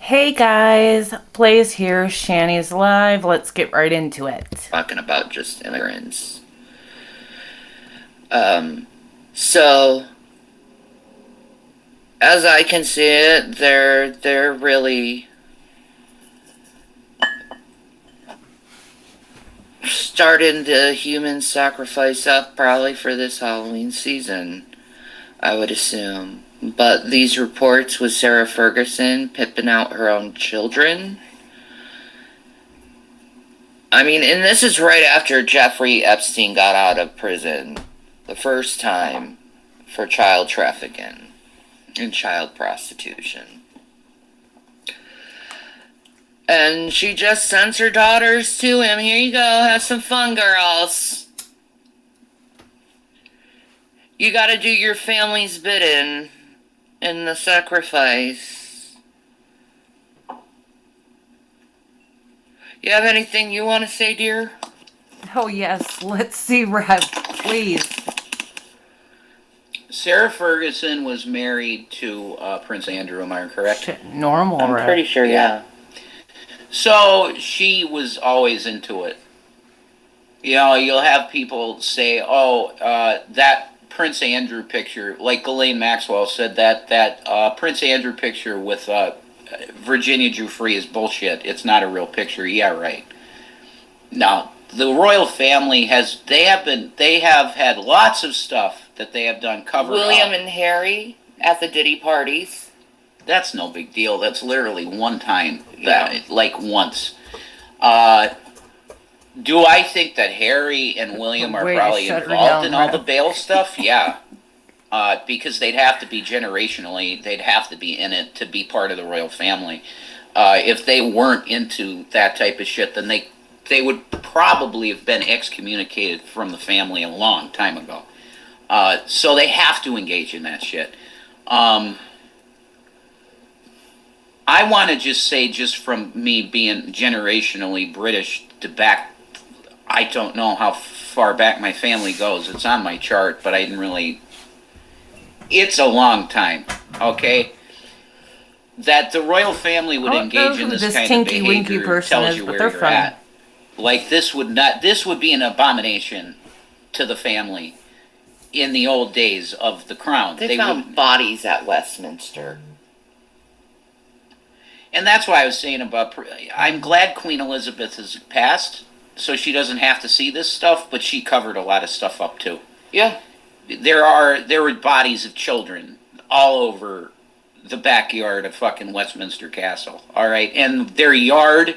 Hey guys, Blaze here, Shanny's live. Let's get right into it. Talking about just immigrants. Um, so as I can see it, they're really starting the human sacrifice up probably for this Halloween season, I would assume. But these reports with Sarah Ferguson pipping out her own children. I mean, and this is right after Jeffrey Epstein got out of prison the first time for child trafficking and child prostitution. And she just sends her daughters to him. Here you go, have some fun, girls. You gotta do your family's bidding in the sacrifice. You have anything you want to say, dear? Oh yes, let's see Rev, please. Sarah Ferguson was married to Prince Andrew, am I correct? Shit, normal I'm Rev. pretty sure, yeah. So she was always into it. You know, you'll have people say, "Oh, that Prince Andrew picture," like Ghislaine Maxwell said that Prince Andrew picture with Virginia Giuffre is bullshit. It's not a real picture. Yeah, right. Now, the royal family they have had lots of stuff that they have done cover William up. and Harry at the Diddy parties. That's no big deal. That's literally one time, Yeah. like once. Uh, do I think that Harry and William are Way to probably shut her involved down, in all the Rev. bail stuff? Yeah. Because they'd have to be generationally, they'd have to be in it to be part of the royal family. If they weren't into that type of shit, then they would probably have been excommunicated from the family a long time ago. So they have to engage in that shit. I want to just say, just from me being generationally British to back, I don't know how far back my family goes. It's on my chart, but I didn't really. It's a long time, okay? That the royal family would I don't know engage in who this this kind of Tinky Winky behavior person tells is, you but where they're you're funny. at. Like this would not. This would be an abomination to the family in the old days of the crown. They found would, bodies at Westminster. and that's why I was saying about. I'm glad Queen Elizabeth has passed, so she doesn't have to see this stuff. But she covered a lot of stuff up too. Yeah. There were bodies of children all over the backyard of fucking Westminster Castle. All right, and their yard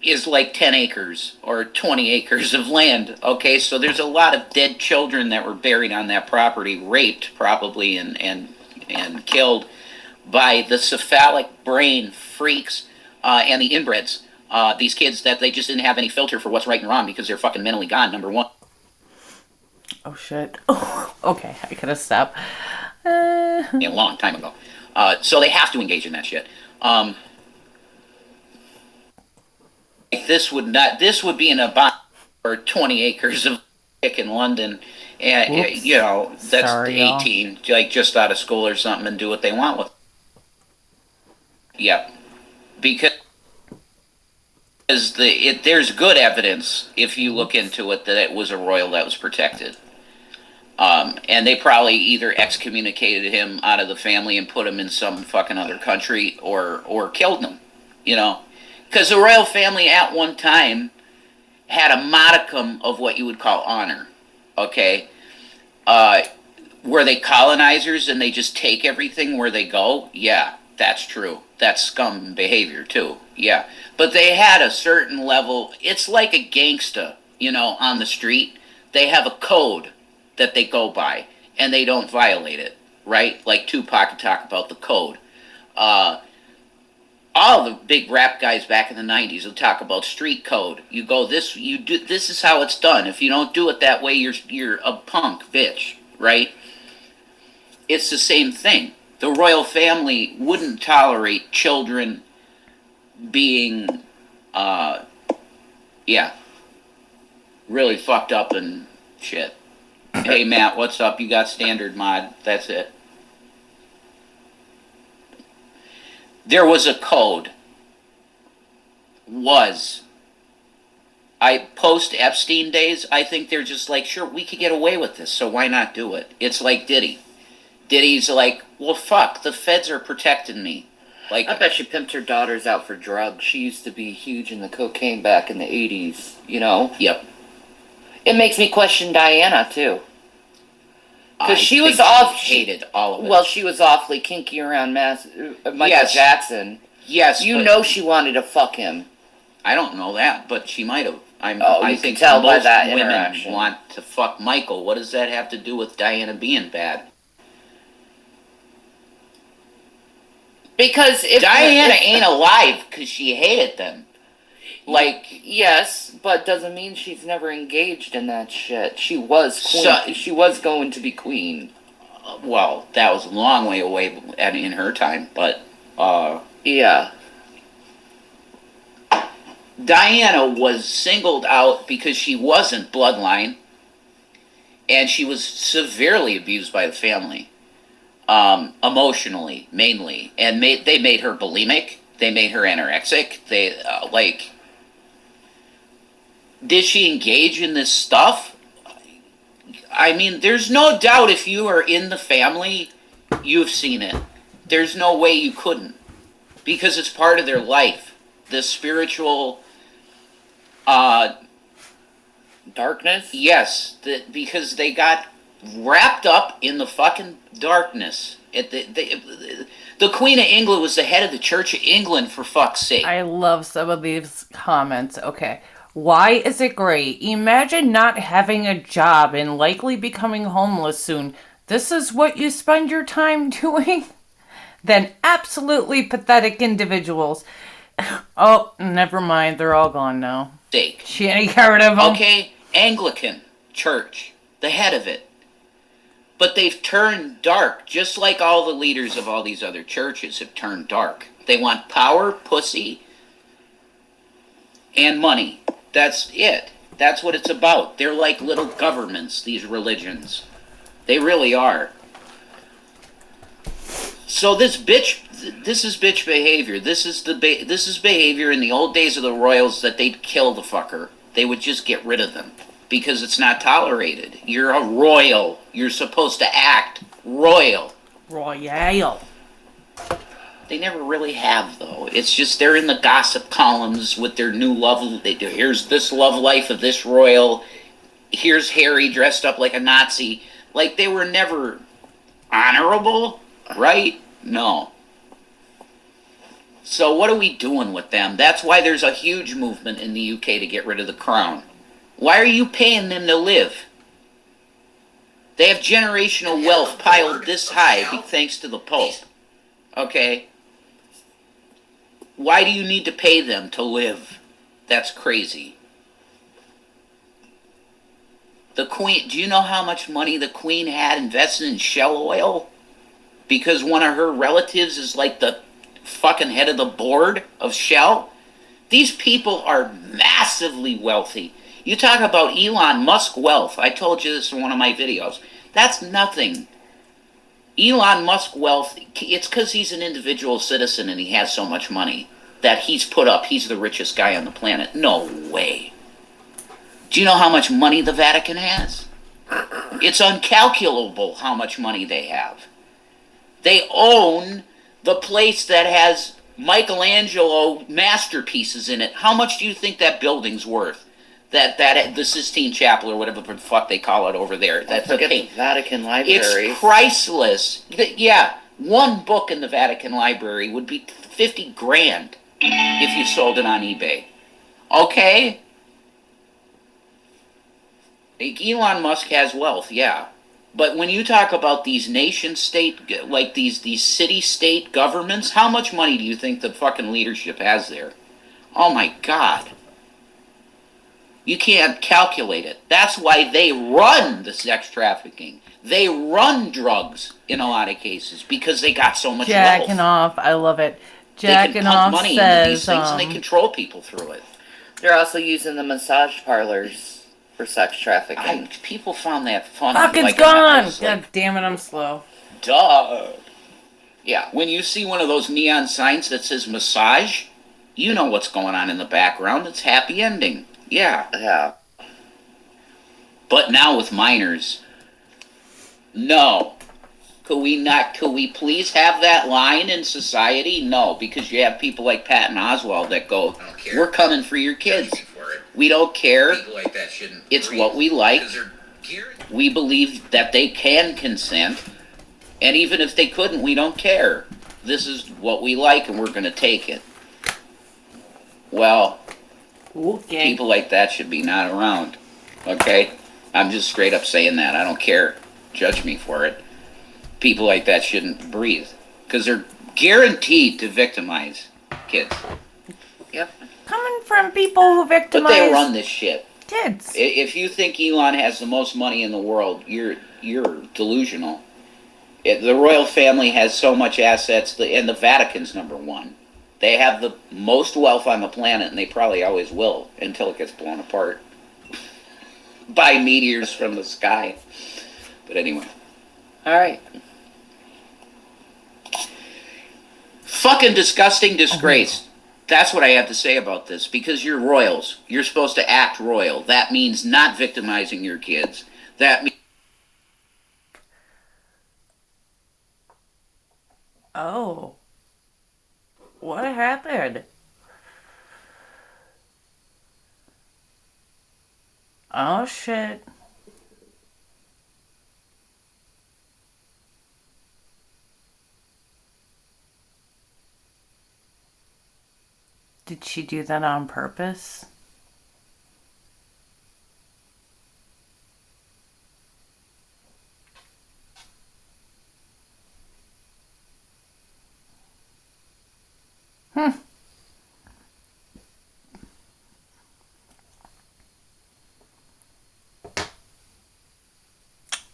is like 10 acres or 20 acres of land. Okay, so there's a lot of dead children that were buried on that property, raped probably and killed by the cephalic brain freaks and the inbreds. These kids that they just didn't have any filter for what's right and wrong because they're fucking mentally gone, number one. Oh shit. Okay, I gotta stop. A long time ago. So they have to engage in that shit. This would not. This would be an about or 20 acres of in London, and Whoops. you know that's Sorry, y'all. 18, like just out of school or something, and do what they want with. Yep, because there's good evidence if you look into it that it was a royal that was protected. And they probably either excommunicated him out of the family and put him in some fucking other country, or killed him. You know, because the royal family at one time had a modicum of what you would call honor. Okay, were they colonizers and they just take everything where they go? Yeah, that's true. That's scum behavior too. Yeah, but they had a certain level. It's like a gangsta, you know, on the street. They have a code that they go by, and they don't violate it, right? Like Tupac could talk about the code. Uh, all the big rap guys back in the '90s will talk about street code. You go this, you do this is how it's done. If you don't do it that way, you're a punk bitch, right? It's the same thing. The royal family wouldn't tolerate children being, uh, yeah, really fucked up and shit. Hey Matt, what's up? You got standard mod. That's it. there was a code. I post Epstein days, I think they're just like, sure, we could get away with this, so why not do it? It's like Diddy. Diddy's like, well, fuck, the feds are protecting me. Like, I bet she pimped her daughters out for drugs. She used to be huge in the cocaine back in the 80s, you know? yep. It makes me question Diana, too. I she was think off- she hated all of it. Well, she was awfully kinky around Michael Yes. Jackson. yes, You but know she wanted to fuck him. I don't know that, but she might have. Oh, I you think can tell by most that women interaction. want to fuck Michael. What does that have to do with Diana being bad? Because if Diana if- ain't alive because she hated them. Like, Yes, but doesn't mean she's never engaged in that shit. She was queen. So- She was going to be queen. well, that was a long way away in her time, but Yeah. Diana was singled out because she wasn't bloodline, and she was severely abused by the family, emotionally mainly, and they made her bulimic. They made her anorexic. They did she engage in this stuff? I mean, there's no doubt if you are in the family, you've seen it. There's no way you couldn't, because it's part of their life. The spiritual. Darkness? Yes, because they got wrapped up in the fucking darkness. The Queen of England was the head of the Church of England, for fuck's sake. I love some of these comments. Okay. Why is it great? Imagine not having a job and likely becoming homeless soon. This is what you spend your time doing? Then absolutely pathetic individuals. Oh, never mind. They're all gone now. Sake. She ain't got rid of them. Okay, Anglican Church, the head of it. But they've turned dark, just like all the leaders of all these other churches have turned dark. They want power, pussy, and money. That's it. That's what it's about. They're like little governments, these religions. They really are. So this is bitch behavior. This is behavior in the old days of the royals, that they'd kill the fucker. They would just get rid of them because it's not tolerated. You're a royal. You're supposed to act royal. Royale. They never really have, though. It's just they're in the gossip columns with their new love. They do. Here's this love life of this royal. Here's Harry dressed up like a Nazi. Like, they were never honorable, right? No. So what are we doing with them? That's why there's a huge movement in the UK to get rid of the crown. Why are you paying them to live? They have generational wealth piled this high thanks to the Pope. Okay? Why do you need to pay them to live? That's crazy. The Queen, do you know how much money the Queen had invested in Shell Oil? Because one of her relatives is like the fucking head of the board of Shell? These people are massively wealthy. You talk about Elon Musk wealth. I told you this in one of my videos. That's nothing. Elon Musk wealth, it's because he's an individual citizen and he has so much money that he's the richest guy on the planet. No way. Do you know how much money the Vatican has? It's uncalculable how much money they have. They own the place that has Michelangelo masterpieces in it. How much do you think that building's worth? That the Sistine Chapel or whatever the fuck they call it over there. That's Forget the Vatican Library. It's priceless. Yeah, one book in the Vatican Library would be 50 grand if you sold it on eBay. Okay? Elon Musk has wealth, yeah. But when you talk about these nation-state, like these city-state governments, how much money do you think the fucking leadership has there? Oh my God. You can't calculate it. That's why they run the sex trafficking. They run drugs in a lot of cases because they got so much Jacking wealth. off. I love it. They can Jacking pump off money into says, these things and they control people through it. They're also using the massage parlors for sex trafficking. People found that funny. fuck, it's like, gone. it's God like, damn it, I'm slow. duh. Yeah, when you see one of those neon signs that says massage, you know what's going on in the background. It's happy ending. Yeah. Yeah. But now with minors, no. Could we not? Could we please have that line in society? No, because you have people like Patton Oswalt that go, I don't care. "We're coming for your kids. Judge me for it. We don't care. People like that shouldn't. It's breathe, what we like. because they're geared. We believe that they can consent, and even if they couldn't, we don't care. This is what we like, and we're going to take it." Well, Okay. people like that should be not around. Okay? I'm just straight up saying that. I don't care. Judge me for it. People like that shouldn't breathe because they're guaranteed to victimize kids. Yep. Coming from people who But victimize they run this shit. kids. If you think Elon has the most money in the world, you're delusional. The royal family has so much assets, and the Vatican's number one. They have the most wealth on the planet, and they probably always will until it gets blown apart by meteors from the sky. But anyway. All right. Fucking disgusting disgrace. That's what I have to say about this. Because you're royals. You're supposed to act royal. That means not victimizing your kids. That means... Oh. What happened? Oh shit. Did she do that on purpose?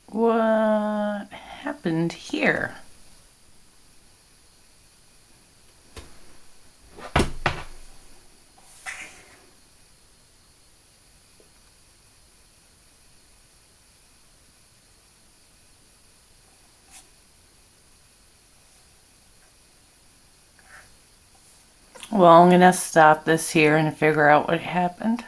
What happened here? Well, I'm gonna stop this here and figure out what happened.